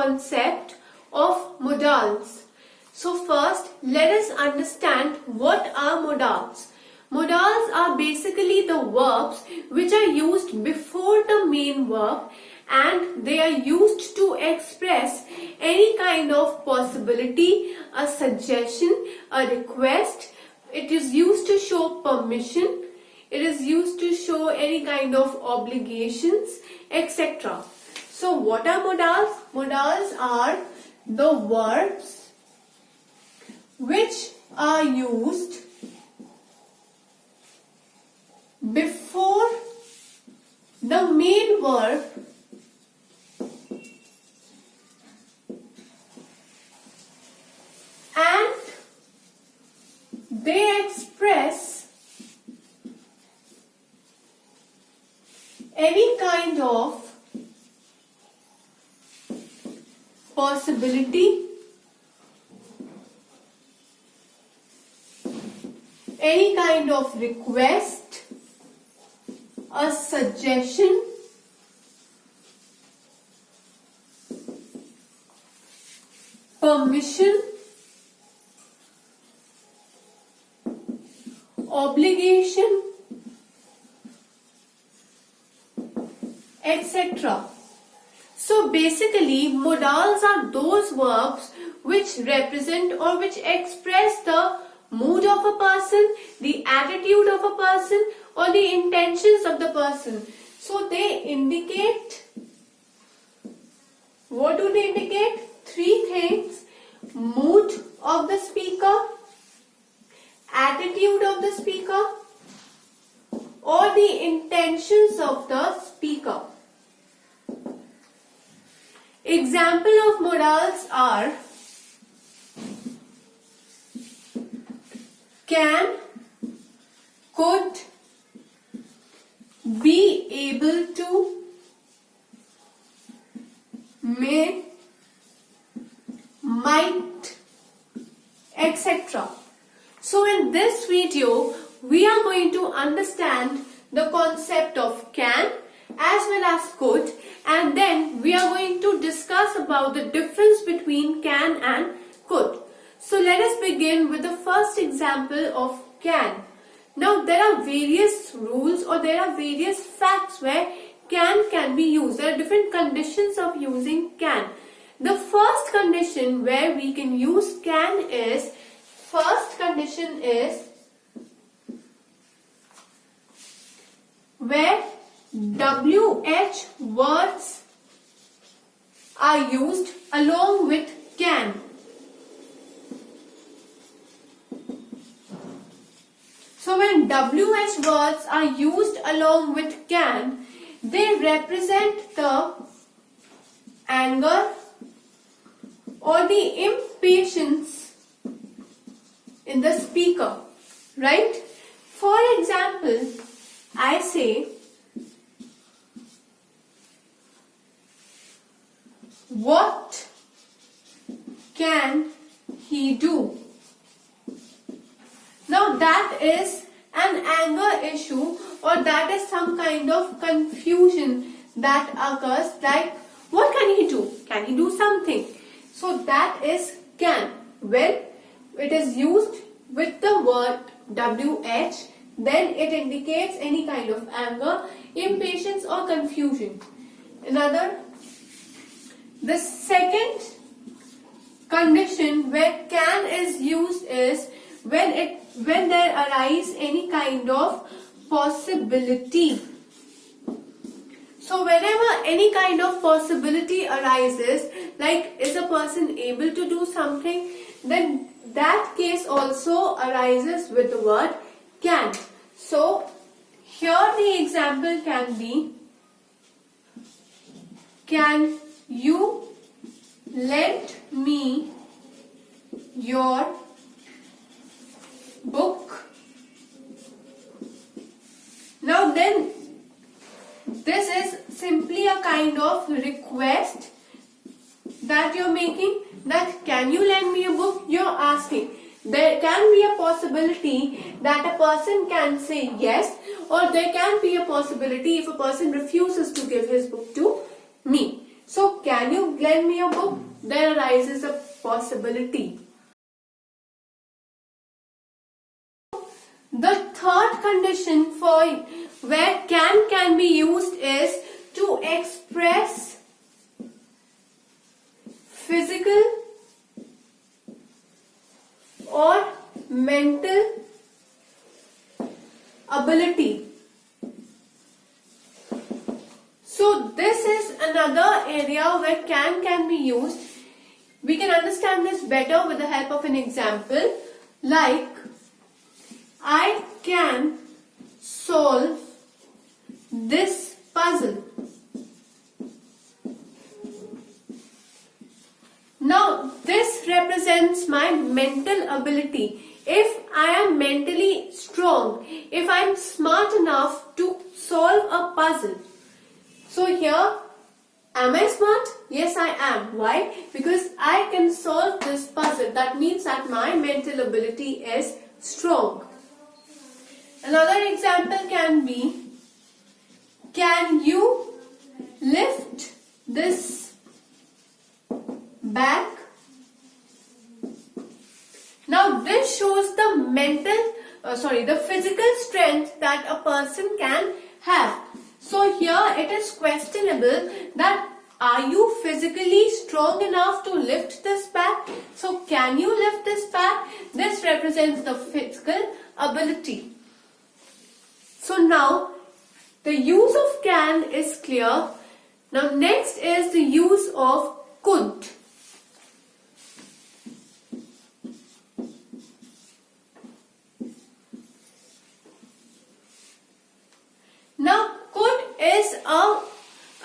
concept of modals. So first, let us understand what are modals. Modals are basically the verbs which are used before the main verb, and they are used to express any kind of possibility, a suggestion, a request. It is used to show permission. It is used to show any kind of obligations, etc. So what are modals? Modals are the verbs which are used before the main verb and they express any kind of possibility, any kind of request, a suggestion, permission, obligation, etc. So basically, modals are those verbs which represent or which express the mood of a person, the attitude of a person, or the intentions of the person. So they indicate, what do they indicate? Three things: mood of the speaker, attitude of the speaker, or the intentions of the speaker. Example of modals are can, could, be able to, may, might, etc. So in this video, we are going to understand the concept of can as well as could, and then we are going to discuss about the difference between can and could. So let us begin with the first example of can. Now there are various rules or there are various facts where can be used. There are different conditions of using can. The first condition where we can use can is, first condition is where WH words are used along with can. So when WH words are used along with can, they represent the anger or the impatience in the speaker, right? For example, I say, what can he do? Now that is an anger issue, or that is some kind of confusion that occurs, like what can he do? Can he do something? So that is can. When it is used with the word WH, then it indicates any kind of anger, impatience or confusion. The second condition where can is used is when there arise any kind of possibility. So whenever any kind of possibility arises, like is a person able to do something, then that case also arises with the word can. So here the example can be, can you lend me your book? Now then, this is simply a kind of request that you're making, that can you lend me a book? You're asking. There can be a possibility that a person can say yes, or there can be a possibility if a person refuses to give his book to me. So can you lend me a book? There arises a possibility. The third condition for where can be used is to express physical or mental ability. So this is another area where can be used. We can understand this better with the help of an example, like I can solve this puzzle. Now this represents my mental ability. If I am mentally strong, if I am smart enough to solve a puzzle. So here, am I smart? Yes, I am. Why? Because I can solve this puzzle. That means that my mental ability is strong. Another example can be, can you lift this bag? Now this shows the physical strength that a person can have. So here it is questionable that are you physically strong enough to lift this bag? So can you lift this bag? This represents the physical ability. So now the use of can is clear. Now next is the use of could. Now could is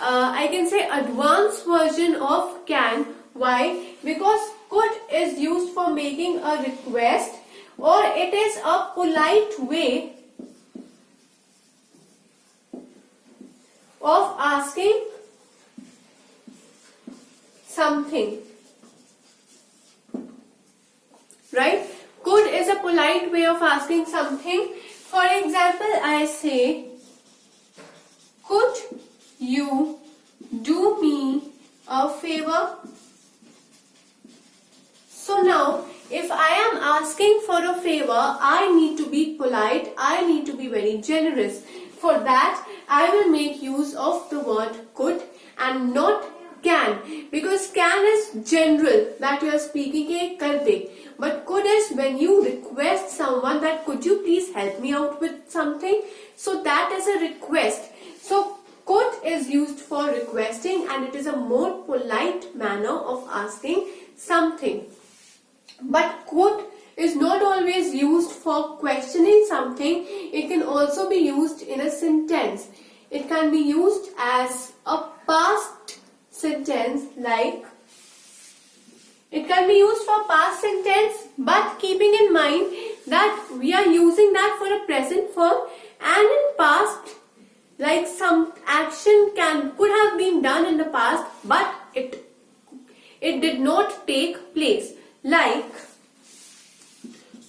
I can say advanced version of can. Why? Because could is used for making a request, or it is a polite way of asking something. Right? Could is a polite way of asking something. For example, I say, could you do me a favor? So now, if I am asking for a favor, I need to be polite, I need to be very generous. For that, I will make use of the word could and not can, because can is general, that you are speaking ke kar de. But could is when you request someone that could you please help me out with something. So that is a request. So could is used for requesting, and it is a more polite manner of asking something. But could is not always used for questioning something. It can also be used in a sentence. It can be used as a past sentence, like it can be used for past sentence, but keeping in mind that we are using that for a present form, and in past, like some action could have been done in the past, but it did not take place. Like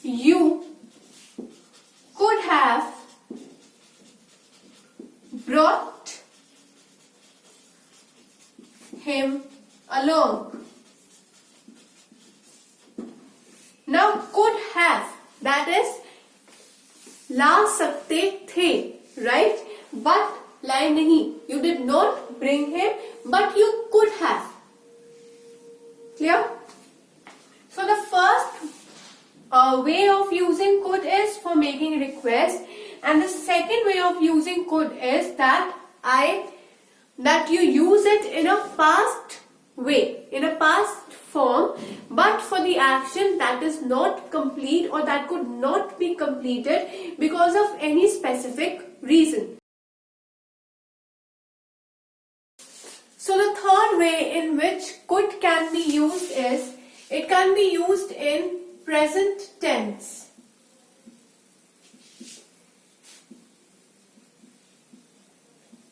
you could have brought him along. Now could have, that is ला सकते थे, right? But line nahi, you did not bring him, but you could have. Clear? So the first way of using could is for making request, and the second way of using could is that you use it in a past way, in a past form, but for the action that is not complete or that could not be completed because of any specific reason. So the third way in which could can be used is, it can be used in present tense.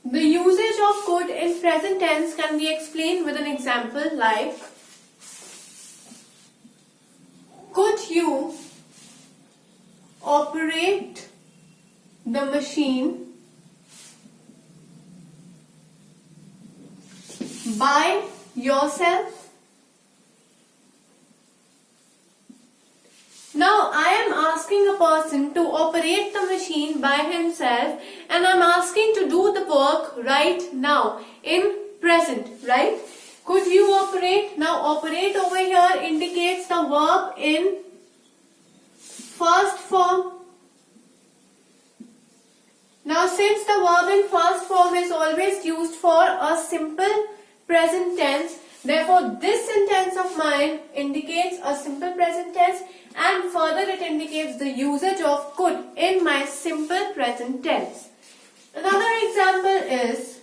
The usage of could in present tense can be explained with an example like, could you operate the machine by yourself. Now I am asking a person to operate the machine by himself, and I am asking to do the work right now in present, right? Could you operate? Now operate over here indicates the verb in first form. Now since the verb in first form is always used for a simple present tense, therefore this sentence of mine indicates a simple present tense, and further it indicates the usage of could in my simple present tense. Another example is,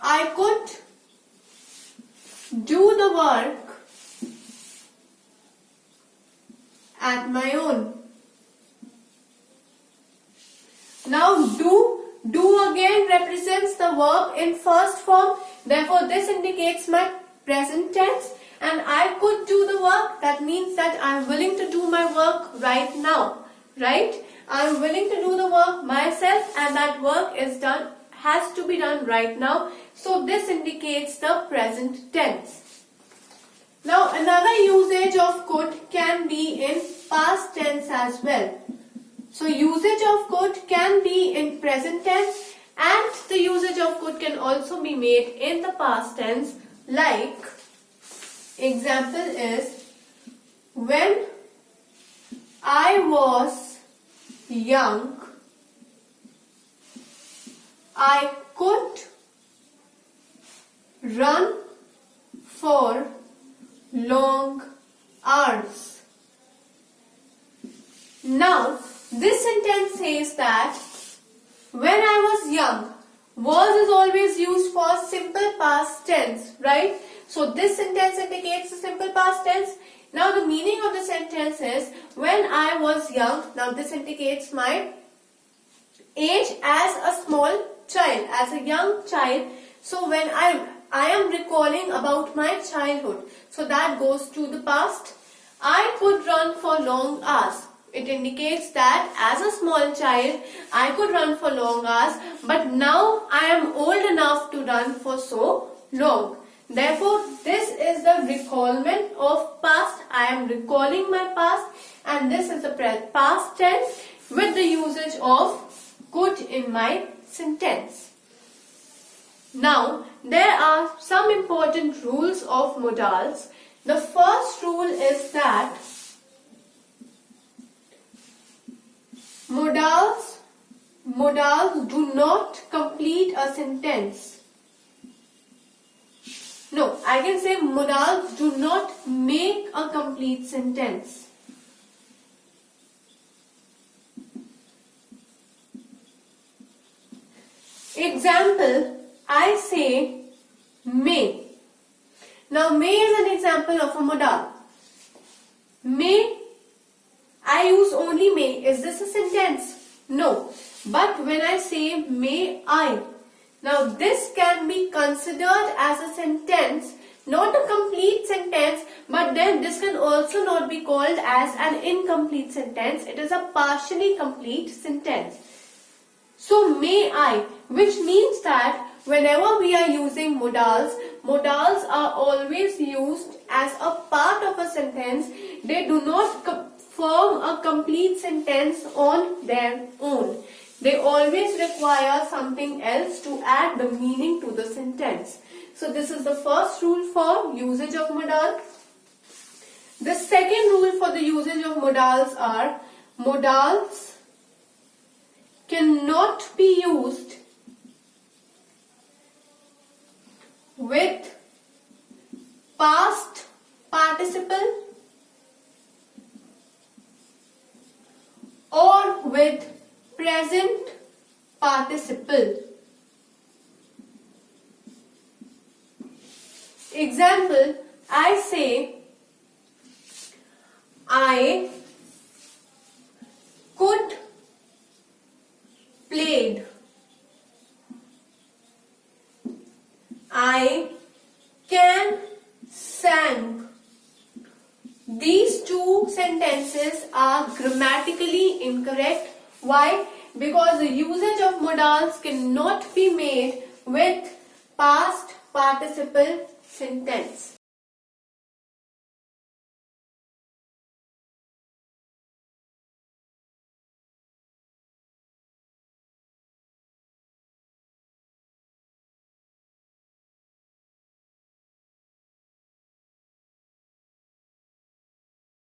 I could do the work at my own. Now do again represents the verb in first form, therefore this indicates my present tense, and I could do the work, that means that I am willing to do my work right now, right? I am willing to do the work myself, and that work has to be done right now, so this indicates the present tense. Now another usage of could can be in past tense as well. So usage of could can be in present tense, and the usage of could can also be made in the past tense, like example is, when I was young, I could run for long hours. Now, this sentence says that when I was young, was is always used for simple past tense, right? So this sentence indicates the simple past tense. Now the meaning of the sentence is, when I was young. Now this indicates my age as a small child, as a young child. So when I am recalling about my childhood, so that goes to the past. I could run for long hours. It indicates that as a small child, I could run for long hours, but now I am old enough to run for so long. Therefore, this is the recallment of past. I am recalling my past, and this is the past tense with the usage of could in my sentence. Now, there are some important rules of modals. The first rule is that modals do not complete a sentence. No, I can say modals do not make a complete sentence. Example, I say may. Now may is an example of a modal. May, I use only may. Is this a sentence? No. But when I say may I, now this can be considered as a sentence, not a complete sentence, but then this can also not be called as an incomplete sentence. It is a partially complete sentence. So may I, which means that whenever we are using modals, modals are always used as a part of a sentence. They do not form a complete sentence on their own. They always require something else to add the meaning to the sentence. So this is the first rule for usage of modal. The second rule for the usage of modals are, modals cannot be used with past participle or with present participle. Example, I say, I could played. I can sang. These two sentences are grammatically incorrect. Why? Because the usage of modals cannot be made with past participle sentence.